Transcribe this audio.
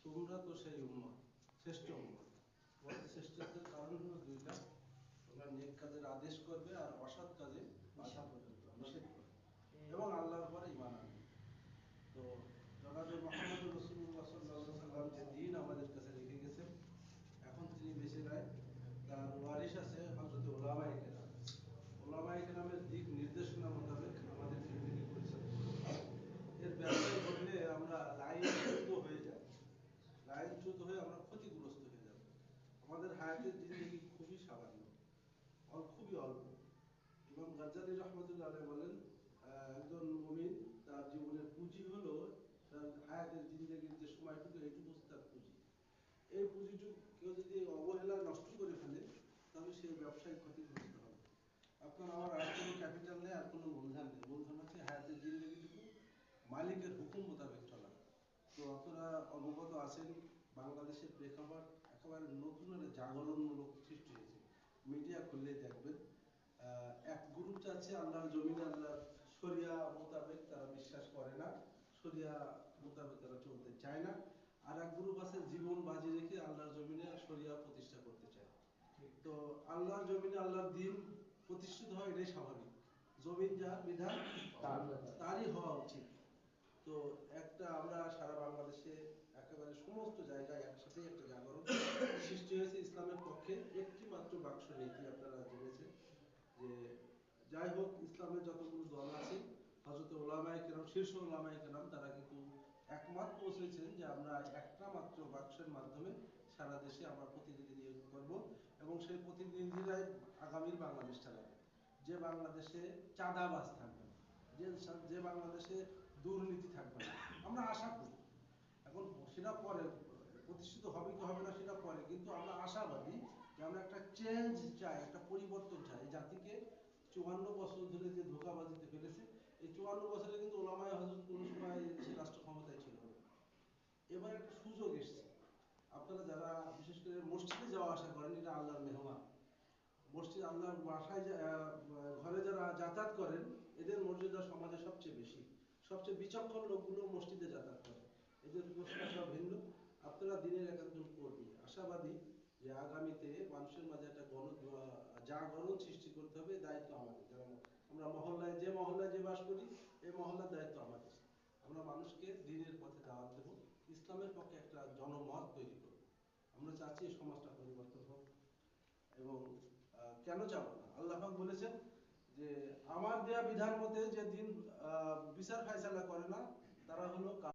তোমরা তো সেই উম্মত, শ্রেষ্ঠ উম্মত। তোমাদের শ্রেষ্ঠত্বের কারণ হলো দুইটা, তোমরা নেক কাজের আদেশ করবে আর অসৎ কাজে বাধা পর্যন্ত নিষেধ করবে এবং আল্লাহর পরে ঈমান আনবে। তো জনাবে মুহাম্মদ রাসূলুল্লাহ সাল্লাল্লাহু আলাইহি ওয়াসাল্লাম যে দ্বীন আমাদের কাছে রেখে গেছেন, এখন তিনি বেঁচে নাই, তার ওয়ারিশ আছে হযরত উলামায়ে কেরাম। উলামায়ে কেরামের দিক নির্দেশনা মোতাবেক আমাদের জিন্দেগি পরিচালিত করতে হবে। এর ব্যবহার ঘটলে আমরা লাইনচ্যুত হয়ে যাব, লাইনচ্যুত হয়ে আমরা ক্ষতিগ্রস্ত হয়ে যাব। আমাদের হায়াতের জিন্দেগি খুবই সামান্য, খুবই অল্প। ইমাম গাজ্জালী রহমতুল্লাহ আলাইহি বলেন, একজন মুমিন তার জীবনের পুঁজি হলো তার হায়াতের জিন্দেগির যে সময়টুকু, এইটুকু তার পুঁজি। এই পুঁজিটুকু কেউ যদি অবহেলা নষ্ট করে ফেলে, তাহলে সেই ব্যবসায় ক্ষতিগ্রস্ত হবে। আপনার আমার আর কোনো ক্যাপিটাল নেই, আর কোনো মূলধন নেই। মূলধন হচ্ছে হায়াতের জিন্দেগিটুকু মালিকের হুকুম মোতাবেক চলা। তো আপনারা অবগত আছেন, বাংলাদেশের প্রেক্ষাপট একেবারে নতুন একটা জাগরণমূলক সৃষ্টি হয়েছে। মিডিয়া খুললে দেখবেন এক গ্রুপ চাচ্ছে আল্লাহর জমিনে আল্লাহর শরিয়া মোতাবেক তারা বিশ্বাস করে না, শরিয়া মোতাবেক তারা চলতে চায় না। আর এক গ্রুপ আছে জীবন বাজি রেখে আল্লাহর জমিনে শরিয়া প্রতিষ্ঠা করতে চায়। তো আল্লাহর জমিনে আল্লাহর দ্বীন প্রতিষ্ঠিত হয়, এটাই স্বাভাবিক। জমিন যার বিধান তারই হওয়া উচিত। তো একটা আমরা সারা বাংলাদেশে একেবারে সমস্ত জায়গায় একসাথে একটা জাগরণ সৃষ্টি হয়েছে ইসলামের পক্ষে। একটি মাত্র বাক্স নীতি আপনারা জেনেছেন যে, যাই হোক, ইসলামের যতগুলো দল আছে, হযরত উলামায়ে কেরাম, শীর্ষ উলামায়ে কেরাম, তারা কিন্তু একমত পৌঁছেছেন যে আমরা একটা মাত্র বাক্সের মাধ্যমে সারা দেশে আমরা প্রতিনিধি নিয়োগ করব এবং সেই প্রতিনিধিরাই আগামীর বাংলাদেশ চালাবে। যে বাংলাদেশে চাঁদাবাজ থাকবে না, যে বাংলাদেশে দুর্নীতি থাকবে না, আমরা আশা করি। এখন সেটা পরে প্রতিষ্ঠিত হবে কি হবে না সেটা পরে, কিন্তু আমরা আশাবাদী যে আমরা একটা চেঞ্জ চাই, একটা পরিবর্তন চাই। এই জাতিকে 54 বছর ধরে যে ধোঁকাবাজিতে ফেলেছে, এই 54 বছরে কিন্তু ওলামায়ে হযরত কোনো সময় দেশের রাষ্ট্র ক্ষমতায় ছিল না। এবার একটা সুযোগ এসেছে। আপনারা যারা বিশেষ করে মসজিদে যাওয়া আসা করেন, এটা আল্লাহর মেহমান। মসজিদ আল্লাহর বাসায় ঘরে যারা যাতায়াত করেন, এদের মর্যাদা সমাজে সবচেয়ে বেশি। সবচেয়ে বিচক্ষণ লোকগুলো মসজিদে যাতায়াত করে, এদের প্রশ্নটা ভিন্ন। আপনারা দিনের এক একজন কর্মী, আশাবাদী যে আগামীতে মানুষের মাঝে একটা জাগরণ সৃষ্টি করতে হবে। দায়িত্ব আমাদের, যারা আমরা মহল্লায় যে বাস করি, এই মহল্লার দায়িত্ব আমাদের। আমরা মানুষকে দিনের পথে দাওয়াত দেব, ইসলামের পক্ষে একটা জনমত তৈরি করব। আমরা চাচ্ছি এই সমাজটা পরিবর্তন হোক। এবং কেন চাবো না, আল্লাহ পাক বলেছেন যে আমার দেয়া বিধান মতে যে দিন বিচার ফায়সালা করে না, তারা হলো